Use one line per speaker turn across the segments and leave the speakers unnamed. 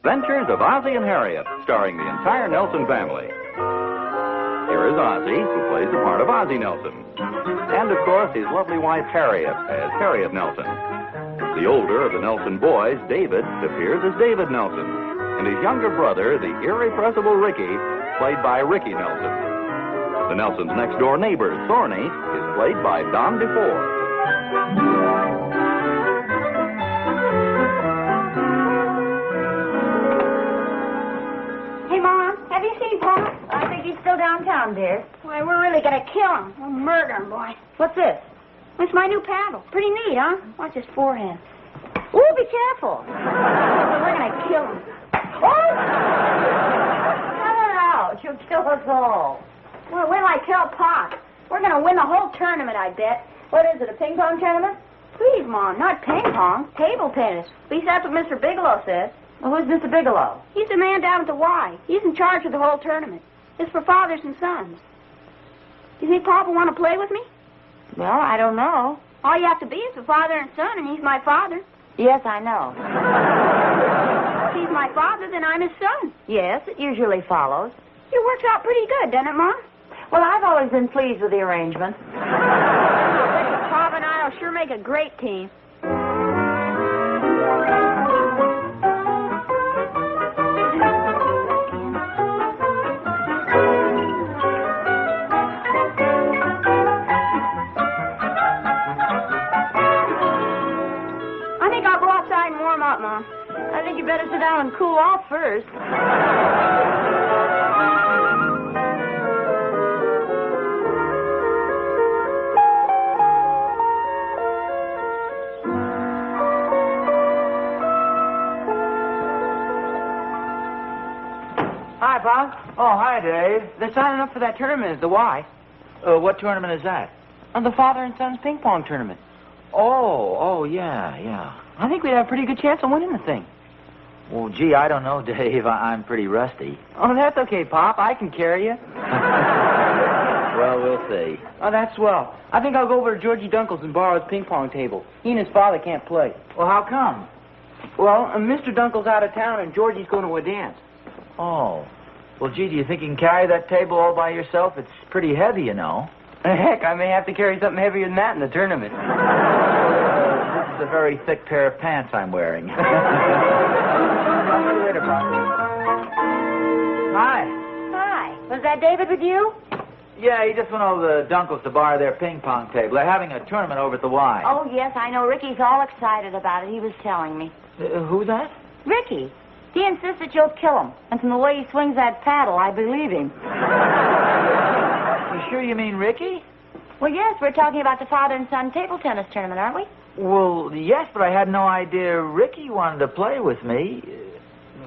Adventures of Ozzie and Harriet, starring the entire Nelson family. Here is Ozzie, who plays the part of Ozzie Nelson. And, of course, his lovely wife, Harriet, as Harriet Nelson. The older of the Nelson boys, David, appears as David Nelson. And his younger brother, the irrepressible Ricky, played by Ricky Nelson. The Nelsons' next-door neighbor, Thorny, is played by Don DeFore.
Have you seen Pop? I think he's still downtown, dear.
Why, we're really gonna kill him. We'll murder him, boy.
What's this?
It's my new paddle. Pretty neat, huh? Watch his forehead.
Ooh, be careful.
We're gonna kill him.
Oh! Cut it out. You'll kill us all.
Well, wait till I kill Pop. We're gonna win the whole tournament, I bet.
What is it, a ping pong tournament?
Please, Mom, not ping pong. Table tennis. At least that's what Mr. Bigelow says.
Well, who's Mr. Bigelow?
He's the man down at the Y. He's in charge of the whole tournament. It's for fathers and sons. Do you think Papa will want to play with me?
Well, I don't know.
All you have to be is a father and son, and he's my father.
Yes, I know.
If he's my father, then I'm his son.
Yes, it usually follows.
It works out pretty good, doesn't it, Mom?
Well, I've always been pleased with the arrangement.
Papa and I will sure make a great team. Mom.
I think you better sit down and cool off first.
Hi, Bob. Oh, hi, Dave. They're signing up for that tournament at the Y.
What tournament is that?
The father and son's ping pong tournament.
Oh, yeah.
I think we'd have a pretty good chance of winning the thing.
Well, gee, I don't know, Dave. I'm pretty rusty.
Oh, that's okay, Pop. I can carry you.
Well, we'll see.
Oh, that's swell. I think I'll go over to Georgie Dunkel's and borrow his ping pong table. He and his father can't play.
Well, how come?
Well, Mr. Dunkel's out of town and Georgie's going to a dance.
Oh. Well, gee, do you think you can carry that table all by yourself? It's pretty heavy, you know.
Heck, I may have to carry something heavier than that in the tournament.
This is a very thick pair of pants I'm wearing. Talk to you later, Pop. Hi.
Hi. Was that David with you?
Yeah, he just went over to Dunkel's to borrow their ping pong table. They're having a tournament over at the Y.
Oh, yes, I know. Ricky's all excited about it. He was telling me.
Who's that?
Ricky. He insists that you'll kill him. And from the way he swings that paddle, I believe him.
You sure you mean Ricky?
Well, yes, we're talking about the father and son table tennis tournament, aren't we?
Well, yes, but I had no idea Ricky wanted to play with me.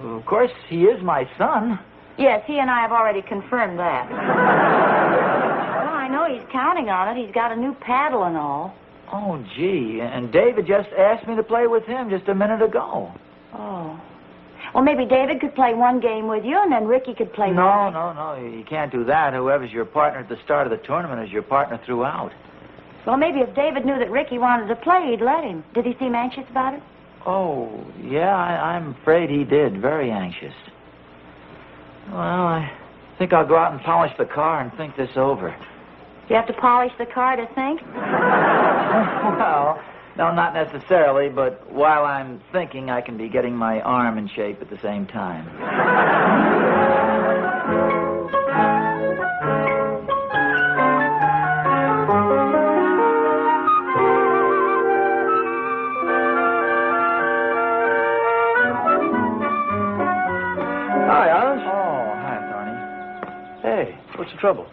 Of course, he is my son.
Yes, he and I have already confirmed that. Well, I know he's counting on it. He's got a new paddle and all.
Oh, gee, and David just asked me to play with him just a minute ago.
Oh. Well, maybe David could play one game with you, and then Ricky could play
No, you can't do that. Whoever's your partner at the start of the tournament is your partner throughout.
Well, maybe if David knew that Ricky wanted to play, he'd let him. Did he seem anxious about it?
Oh, yeah, I'm afraid he did. Very anxious. Well, I think I'll go out and polish the car and think this over.
You have to polish the car to think?
Well, no, not necessarily, but while I'm thinking, I can be getting my arm in shape at the same time.
Hi, Oz.
Oh, hi, Thorny.
Hey, what's the trouble?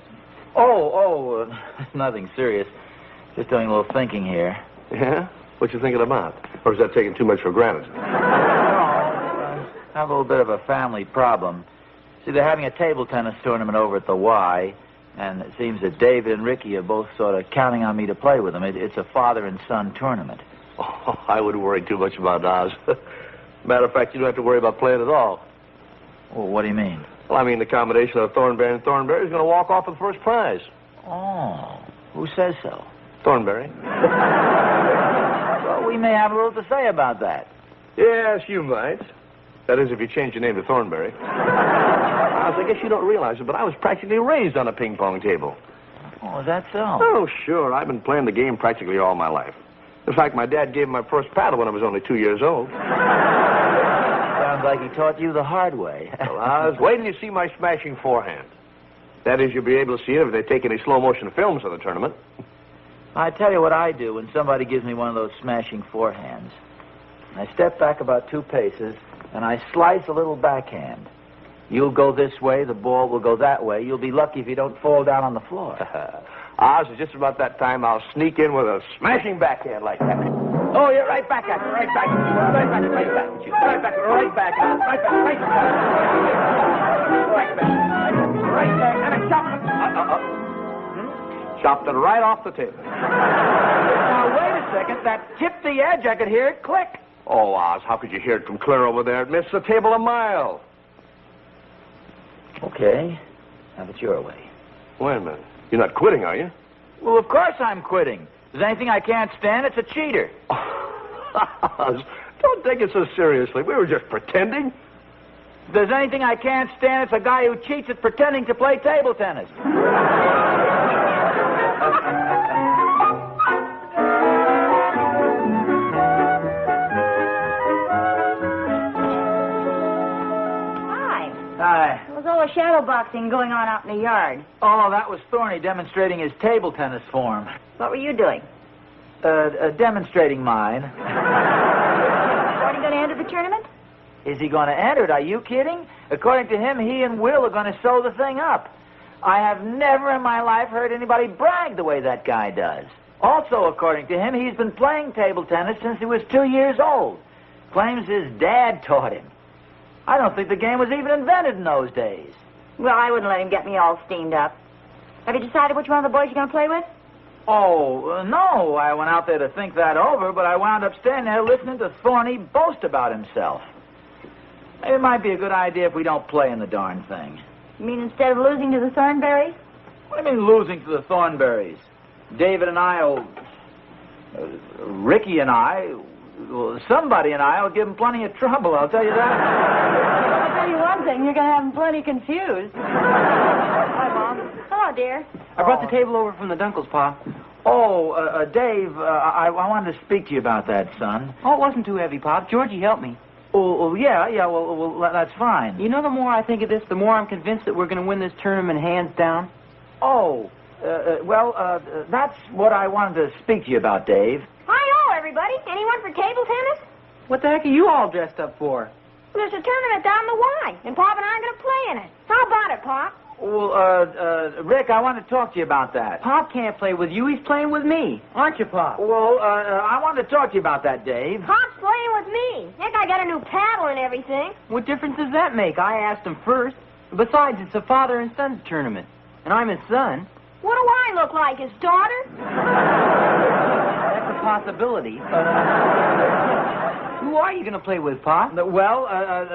Nothing serious. Just doing a little thinking here.
Yeah? What you thinking about? Or is that taking too much for granted?
No, I have a little bit of a family problem. See, they're having a table tennis tournament over at the Y, and it seems that David and Ricky are both sort of counting on me to play with them. It's a father and son tournament.
Oh, I wouldn't worry too much about Oz. Matter of fact, you don't have to worry about playing at all.
Well, what do you mean?
Well, I mean the combination of Thornberry and Thornberry is going to walk off with the first prize.
Oh, who says so?
Thornberry.
Well, we may have a little to say about that.
Yes, you might. That is, if you change your name to Thornberry. I guess you don't realize it, but I was practically raised on a ping pong table.
Oh, is that so?
Oh, sure. I've been playing the game practically all my life. In fact, my dad gave me my first paddle when I was only 2 years old.
Sounds like he taught you the hard way.
Well, Oz, wait till you see my smashing forehand. That is, you'll be able to see it if they take any slow-motion films of the tournament.
I tell you what I do when somebody gives me one of those smashing forehands. I step back about 2 paces, and I slice a little backhand. You'll go this way, the ball will go that way. You'll be lucky if you don't fall down on the floor.
Oz, it's just about that time I'll sneak in with a smashing backhand like that.
Oh, you're right back at it, right back at you, right back, right back at you, right back, right back, right back, right back, right back, right back, and a chop.
Chopped it right off the table.
Now, wait a second. That tipped the edge. I could hear it click.
Oh, Oz, how could you hear it from clear over there? It missed the table a mile.
Okay. Have it your way.
Wait a minute. You're not quitting, are you?
Well, of course I'm quitting. If there's anything I can't stand, it's a cheater.
Oz, don't take it so seriously. We were just pretending.
If there's anything I can't stand, it's a guy who cheats at pretending to play table tennis. Hi.
There was all the shadow boxing going on out in the yard.
Oh, that was Thorny demonstrating his table tennis form.
What were you doing?
Demonstrating mine.
Thorny going to enter the tournament?
Is he going to enter it? Are you kidding? According to him, he and Will are going to sew the thing up. I have never in my life heard anybody brag the way that guy does. Also, according to him, he's been playing table tennis since he was 2 years old. Claims his dad taught him. I don't think the game was even invented in those days.
Well, I wouldn't let him get me all steamed up. Have you decided which one of the boys you're going to play with?
Oh, no. I went out there to think that over, but I wound up standing there listening to Thorny boast about himself. Maybe it might be a good idea if we don't play in the darn thing.
You mean instead of losing to the Thornberries?
What do you mean losing to the Thornberries? David and I Ricky and I... Well, somebody and I will give him plenty of trouble, I'll tell you that.
I'll tell you one thing, you're going to have him plenty confused. Hi, Mom. Hello, dear.
I brought the table over from the Dunkles, Pa.
Oh, Dave, I wanted to speak to you about that, son.
Oh, it wasn't too heavy, Pop. Georgie helped me.
Oh, yeah, well, that's fine.
You know, the more I think of this, the more I'm convinced that we're going to win this tournament hands down.
Oh, that's what I wanted to speak to you about, Dave.
Hi-yo, everybody. Anyone for table tennis?
What the heck are you all dressed up for?
There's a tournament down the Y, and Pop and I are going to play in it. How about it, Pop?
Well, Rick, I want to talk to you about that.
Pop can't play with you. He's playing with me. Aren't you, Pop?
Well, I wanted to talk to you about that, Dave.
Pop's playing with me. Heck, I got a new paddle and everything.
What difference does that make? I asked him first. Besides, it's a father and son's tournament, and I'm his son.
What do I look like, his daughter?
That's a possibility. Who are you going to play with, Pop?
Well,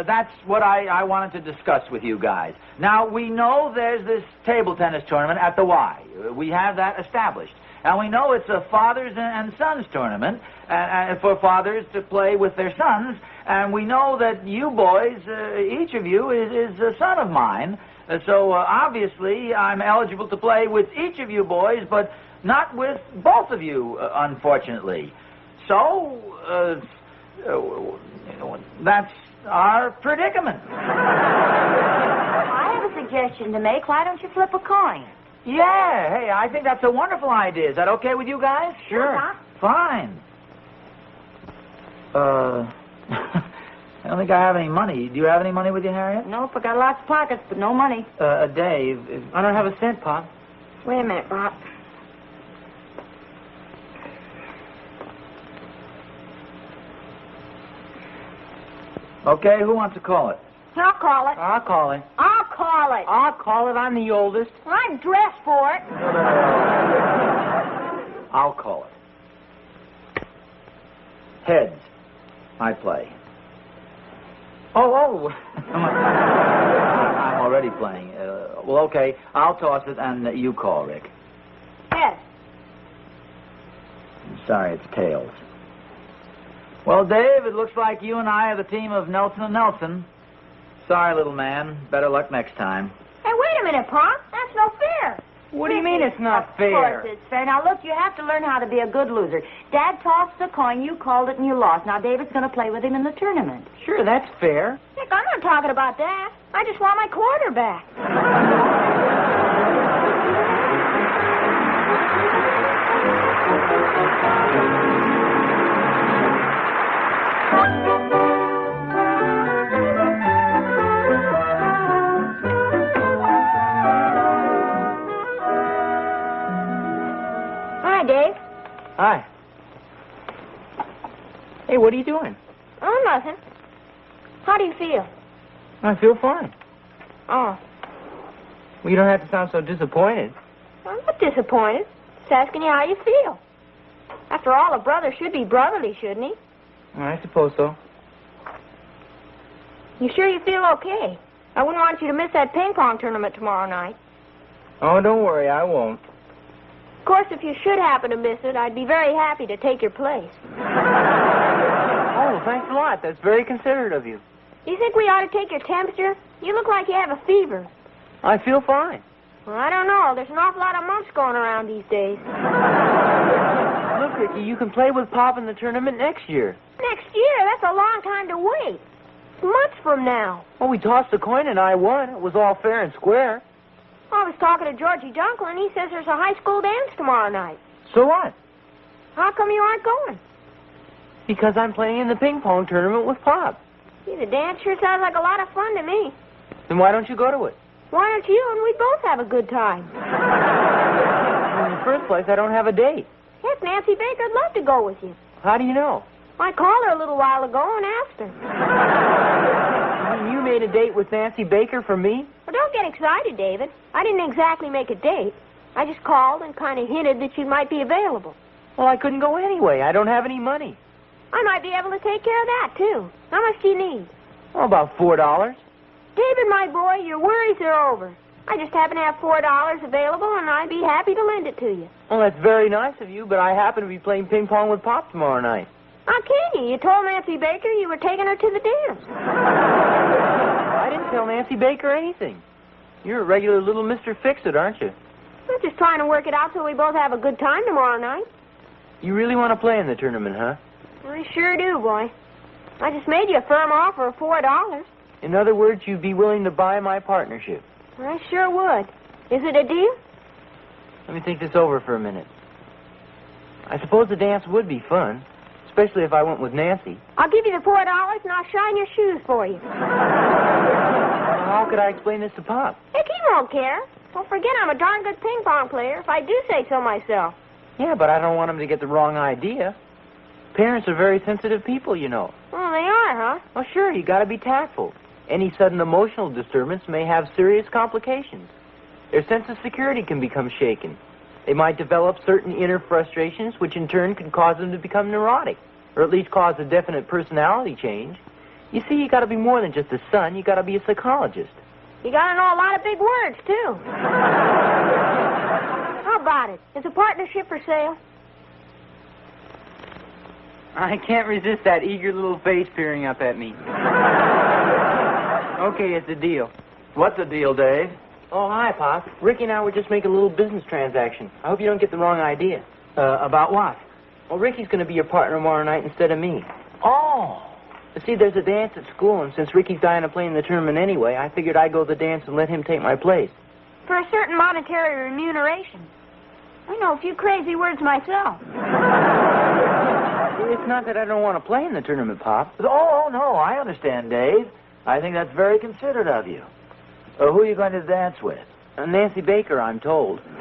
that's what I wanted to discuss with you guys. Now, we know there's this table tennis tournament at the Y. We have that established. And we know it's a fathers and sons tournament for fathers to play with their sons. And we know that you boys, each of you, is a son of mine. So, obviously, I'm eligible to play with each of you boys, but not with both of you, unfortunately. So, that's our predicament.
I have a suggestion to make. Why don't you flip a coin?
Yeah, hey, I think that's a wonderful idea. Is that okay with you guys?
Sure.
Fine. I don't think I have any money. Do you have any money with you, Harriet?
Nope, I got lots of pockets, but no money.
Dave,
I don't have a cent, Pop.
Wait a minute, Pop.
Okay, who wants to call it?
I'll call it.
I'll call it.
I'll call it.
I'll call it. I'm the oldest.
I'm dressed for it.
I'll call it. Heads. I play. Oh. I'm already playing. Well, okay. I'll toss it, and you call, Rick.
Head.
I'm sorry, it's tails. Well, Dave, it looks like you and I are the team of Nelson and Nelson. Sorry, little man. Better luck next time.
Hey, wait a minute, Pop. That's no fair.
What do you mean it's not
Of
fair?
course it's fair. Now, look, you have to learn how to be a good loser. Dad tossed the coin, you called it, and you lost. Now, David's going to play with him in the tournament.
Sure, that's fair.
Nick, I'm not talking about that. I just want my quarter back. Hi, Dave.
Hi. Hey, what are you doing?
Oh, nothing. How do you feel?
I feel fine.
Oh,
Well, you don't have to sound so disappointed.
I'm not disappointed. Just asking you how you feel. After all, a brother should be brotherly, shouldn't he?
Well, I suppose so.
You sure you feel okay? I wouldn't want you to miss that ping pong tournament tomorrow night.
Oh, don't worry, I won't.
Of course, if you should happen to miss it, I'd be very happy to take your place.
Oh, thanks a lot. That's very considerate of you.
Do you think we ought to take your temperature? You look like you have a fever.
I feel fine.
Well, I don't know. There's an awful lot of mumps going around these days.
Look, Ricky, you can play with Pop in the tournament next year.
Next year? That's a long time to wait. Months from now.
Well, we tossed a coin and I won. It was all fair and square.
I was talking to Georgie Dunkel, and he says there's a high school dance tomorrow night.
So what?
How come you aren't going?
Because I'm playing in the ping pong tournament with Pop.
Gee, the dance sure sounds like a lot of fun to me.
Then why don't you go to it?
Why don't you and we both have a good time?
In the first place, I don't have a date.
Heck, Nancy Baker'd love to go with you.
How do you know?
I called her a little while ago and asked her.
You mean you made a date with Nancy Baker for me?
Well, don't get excited, David. I didn't exactly make a date. I just called and kind of hinted that you might be available.
Well, I couldn't go anyway. I don't have any money.
I might be able to take care of that, too. How much do you need?
Oh, about $4.
David, my boy, your worries are over. I just happen to have $4 available, and I'd be happy to lend it to you.
Well, that's very nice of you, but I happen to be playing ping pong with Pop tomorrow night.
How can you? You told Nancy Baker you were taking her to the dance.
I didn't tell Nancy Baker anything. You're a regular little Mr. Fix-It, aren't you?
I'm just trying to work it out so we both have a good time tomorrow night.
You really want to play in the tournament, huh?
I sure do, boy. I just made you a firm offer of $4.
In other words, you'd be willing to buy my partnership.
I sure would. Is it a deal?
Let me think this over for a minute. I suppose the dance would be fun, especially if I went with Nancy.
I'll give you the $4 and I'll shine your shoes for you.
How could I explain this to Pop?
Heck, he won't care. Don't forget I'm a darn good ping pong player, if I do say so myself.
Yeah, but I don't want him to get the wrong idea. Parents are very sensitive people, you know.
Oh, they are, huh?
Well, sure, you got to be tactful. Any sudden emotional disturbance may have serious complications. Their sense of security can become shaken. They might develop certain inner frustrations, which in turn can cause them to become neurotic, or at least cause a definite personality change. You see, you got to be more than just a son. You got to be a psychologist.
You gotta know a lot of big words, too. How about it? Is a partnership for sale?
I can't resist that eager little face peering up at me. Okay, it's a deal.
What's the deal, Dave?
Oh, hi, Pop. Ricky and I were just making a little business transaction. I hope you don't get the wrong idea.
About what?
Well, Ricky's going to be your partner tomorrow night instead of me.
Oh.
See, there's a dance at school, and since Ricky's dying to play in the tournament anyway, I figured I'd go to the dance and let him take my place.
For a certain monetary remuneration. I know a few crazy words myself.
It's not that I don't want to play in the tournament, Pop.
Oh, no, I understand, Dave. I think that's very considerate of you. Who are you going to dance with?
Nancy Baker, I'm told.
So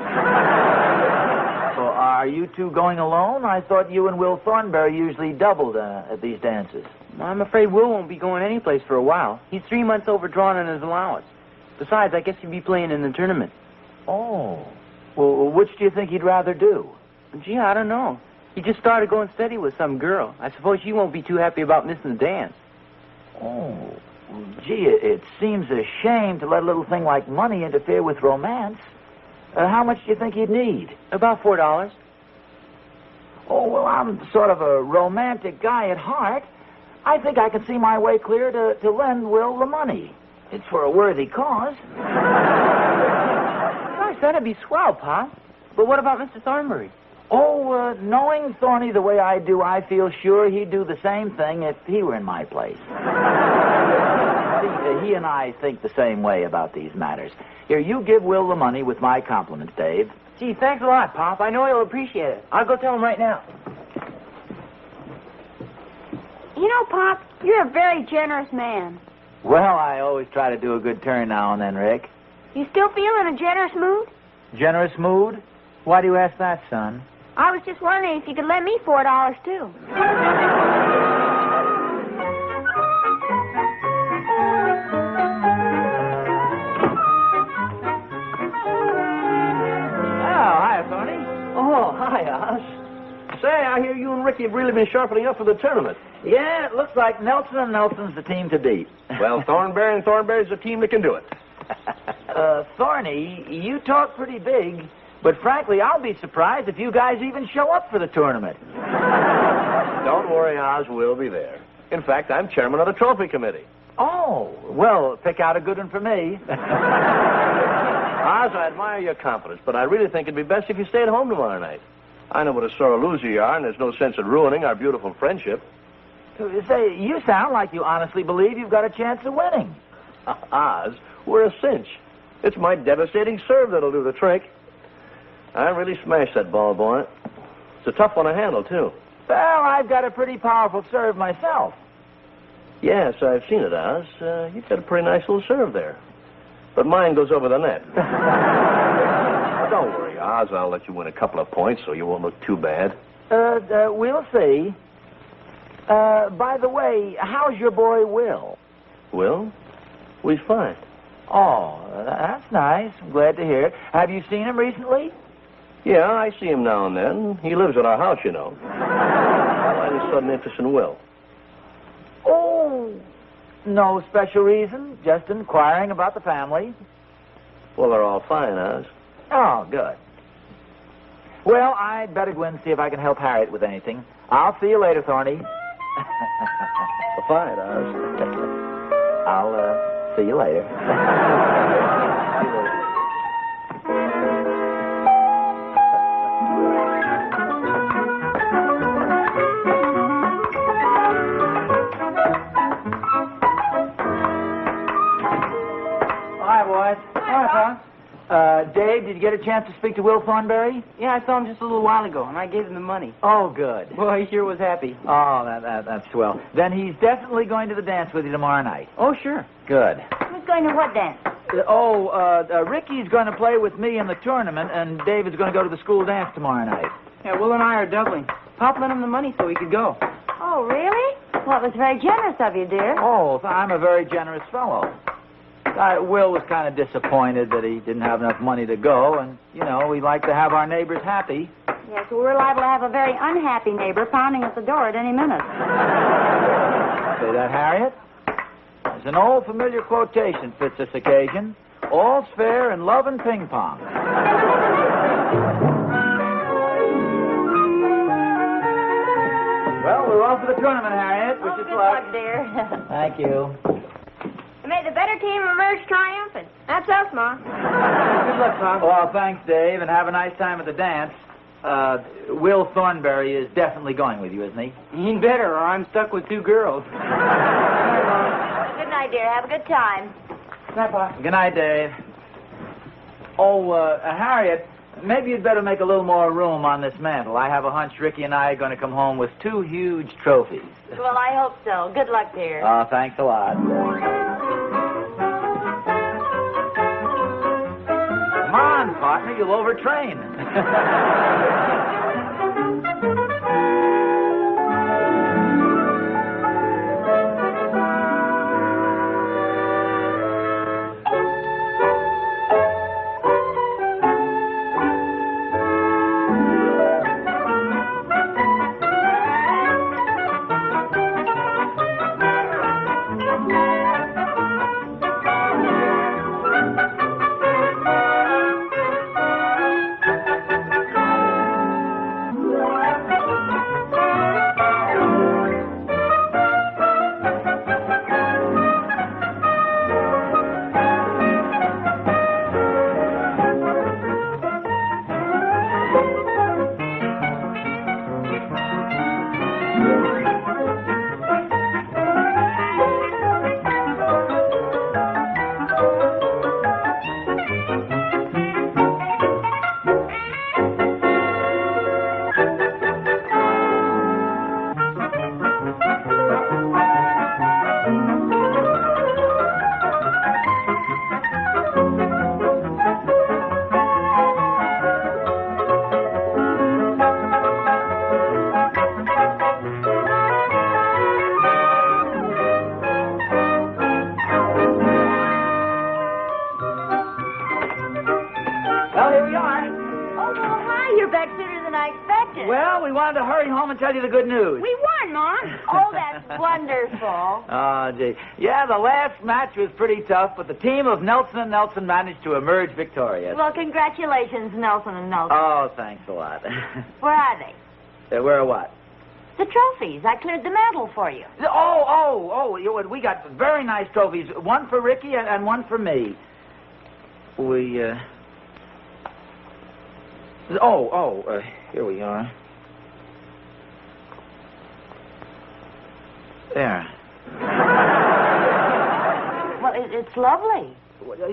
are you two going alone? I thought you and Will Thornberry usually doubled at these dances.
Well, I'm afraid Will won't be going anyplace for a while. He's 3 months overdrawn on his allowance. Besides, I guess he'd be playing in the tournament.
Oh. Well, which do you think he'd rather do?
Gee, I don't know. He just started going steady with some girl. I suppose she won't be too happy about missing the dance.
Oh. Well, gee, it seems a shame to let a little thing like money interfere with romance. How much do you think he'd need?
About $4.
Oh, well, I'm sort of a romantic guy at heart. I think I can see my way clear to lend Will the money. It's for a worthy cause.
Gosh, that'd be swell, Pop. But what about Mr. Thornbury?
Oh, knowing Thorny the way I do, I feel sure he'd do the same thing if he were in my place. See, he and I think the same way about these matters. Here, you give Will the money with my compliments, Dave.
Gee, thanks a lot, Pop. I know he'll appreciate it. I'll go tell him right now.
You know, Pop, you're a very generous man.
Well, I always try to do a good turn now and then, Rick.
You still feel in a generous mood?
Generous mood? Why do you ask that, son?
I was just wondering if you could lend me $4, too.
Oh, hi, Oz.
Say, I hear you and Ricky have really been sharpening up for the tournament.
Yeah, it looks like Nelson and Nelson's the team to beat.
Well, Thornberry and Thornberry's the team that can do it.
Thorny, you talk pretty big, but frankly, I'll be surprised if you guys even show up for the tournament.
Don't worry, Oz, we'll be there. In fact, I'm chairman of the trophy committee.
Oh, well, pick out a good one for me.
Oz, I admire your confidence, but I really think it'd be best if you stayed home tomorrow night. I know what a sore loser you are, and there's no sense in ruining our beautiful friendship.
Say, you sound like you honestly believe you've got a chance of winning.
Oz, we're a cinch. It's my devastating serve that'll do the trick. I really smashed that ball, boy. It's a tough one to handle, too.
Well, I've got a pretty powerful serve myself.
Yes, I've seen it, Oz. You've got a pretty nice little serve there. But mine goes over the net. Don't worry, Oz. I'll let you win a couple of points so you won't look too bad.
We'll see. By the way, how's your boy Will?
Will? Well, he's fine.
Oh, that's nice. I'm glad to hear it. Have you seen him recently?
Yeah, I see him now and then. He lives at our house, you know. Why this sudden interest in Will?
Oh, no special reason. Just inquiring about the family.
Well, they're all fine, Oz.
Oh, good. Well, I'd better go in and see if I can help Harriet with anything. I'll see you later, Thorny.
Well, fine, Oz.
I'll, see you later.
Hi, boys. Hi, Pop.
Dave, did you get a chance to speak to Will Thornberry?
Yeah, I saw him just a little while ago, and I gave him the money.
Oh, good.
Boy, he sure was happy.
Oh, that's swell. Then he's definitely going to the dance with you tomorrow night.
Oh, sure.
Good.
Who's going to what dance?
Ricky's going to play with me in the tournament, and David's going to go to the school dance tomorrow night.
Yeah, Will and I are doubling. Pop lent him the money so he could go.
Oh, really? Well, it was very generous of you, dear.
Oh, I'm a very generous fellow. Will was kind of disappointed that he didn't have enough money to go, and, you know, we like to have our neighbors happy.
Yes, well, we're liable to have a very unhappy neighbor pounding at the door at any minute.
Say that, Harriet? There's an old familiar quotation fits this occasion. All's fair in love and ping pong. Well, we're off for the tournament, Harriet. Wish us
Good
luck.
luck, dear.
Thank you.
May the better team emerge triumphant. That's us, Ma.
Good luck, Pop.
Well, thanks, Dave, and have a nice time at the dance. Will Thornberry is definitely going with you, isn't he?
He'd better, or I'm stuck with two girls.
Good night, dear. Have a good time.
Good night, Pop.
Good night, Dave. Oh, Harriet, maybe you'd better make a little more room on this mantel. I have a hunch Ricky and I are going to come home with 2 huge trophies.
Well, I hope so. Good luck, dear.
Oh, thanks a lot. Come on, partner, you'll overtrain. we wanted to hurry home and tell you the good news.
We won, Mom.
Oh, that's wonderful.
Oh, gee. Yeah, the last match was pretty tough, but the team of Nelson and Nelson managed to emerge victorious.
Well, congratulations, Nelson and Nelson.
Oh, thanks a lot.
Where are they?
Where what?
The trophies. I cleared the mantle for you.
We got very nice trophies. One for Ricky and one for me. Here we are. There.
Well, it's lovely.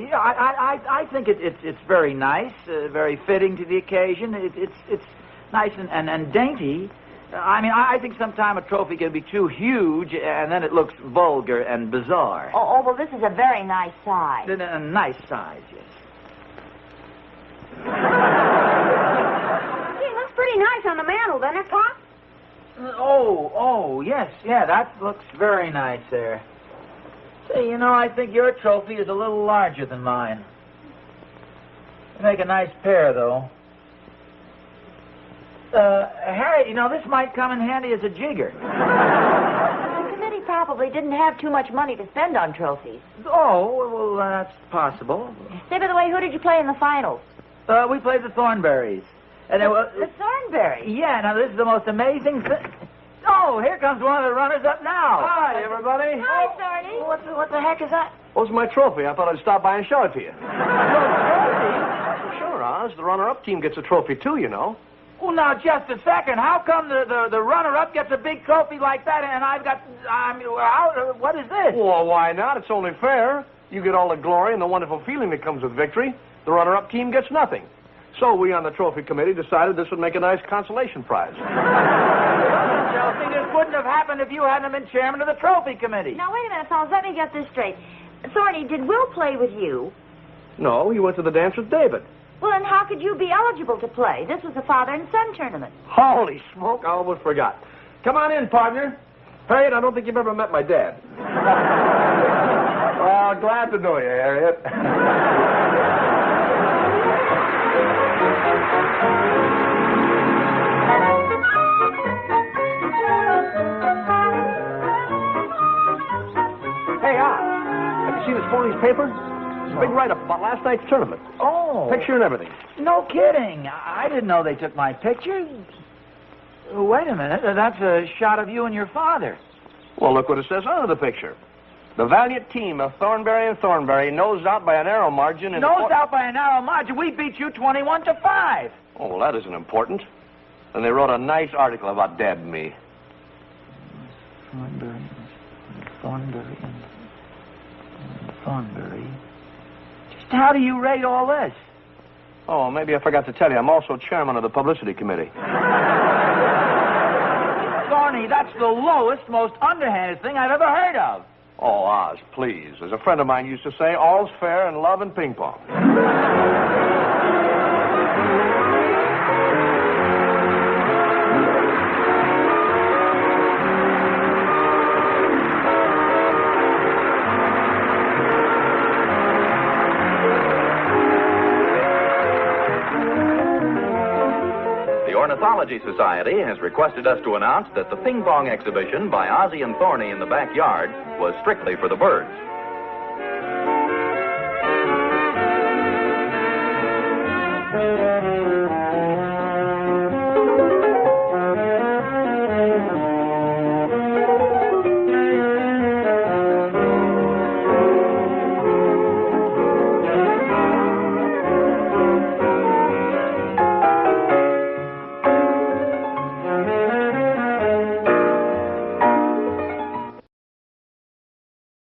Yeah, I think it's very nice, very fitting to the occasion. It's nice and dainty. I mean, I think sometimes a trophy can be too huge, and then it looks vulgar and bizarre.
Oh, well, this is a very nice size.
A nice size, yes.
Gee, it looks pretty nice on the mantle, doesn't it, Pop?
Yes, yeah, that looks very nice there. Say, I think your trophy is a little larger than mine. You make a nice pair, though. Harriet, this might come in handy as a jigger.
The committee probably didn't have too much money to spend on trophies.
Oh, well, that's possible.
Say, by the way, who did you play in the finals?
We played the Thornberries. And
The Thornberries?
Yeah, now this is the most amazing thing. Oh, here comes one of the runners-up now.
Hi, everybody.
Hi, Thorny.
What the heck is that?
What's my trophy? I thought I'd stop by and show it to you.
Trophy?
Sure, Oz. The runner-up team gets a trophy, too, you know.
Well, now, just a second. How come the runner-up gets a big trophy like that, and I've got... what is this?
Well, why not? It's only fair. You get all the glory and the wonderful feeling that comes with victory. The runner-up team gets nothing. So we on the trophy committee decided this would make a nice consolation prize.
Chelsea, this wouldn't have happened if you hadn't been chairman of the trophy committee.
Now, wait a minute, fellas. Let me get this straight. Thorny, did Will play with you?
No, he went to the dance with David.
Well, then how could you be eligible to play? This was a father and son tournament.
Holy smoke, I almost forgot. Come on in, partner. Harriet, I don't think you've ever met my dad. Well, glad to know you, Harriet. Hey, have you seen this morning's paper? It's a big write-up about last night's tournament.
Oh.
Picture and everything.
No kidding. I didn't know they took my picture. Wait a minute. That's a shot of you and your father.
Well, look what it says under the picture. The valiant team of Thornberry and Thornberry nosed out by a narrow margin.
Nosed out by a narrow margin? We beat you 21-5.
Oh, well, that isn't important. And they wrote a nice article about Dad and me.
Thornberry. Just how do you rate all this?
Oh, maybe I forgot to tell you. I'm also chairman of the publicity committee.
Thorny, that's the lowest, most underhanded thing I've ever heard of.
Oh, Oz, please. As a friend of mine used to say, all's fair in love and ping pong.
The Ornithology Society has requested us to announce that the ping pong exhibition by Ozzie and Thorny in the backyard was strictly for the birds.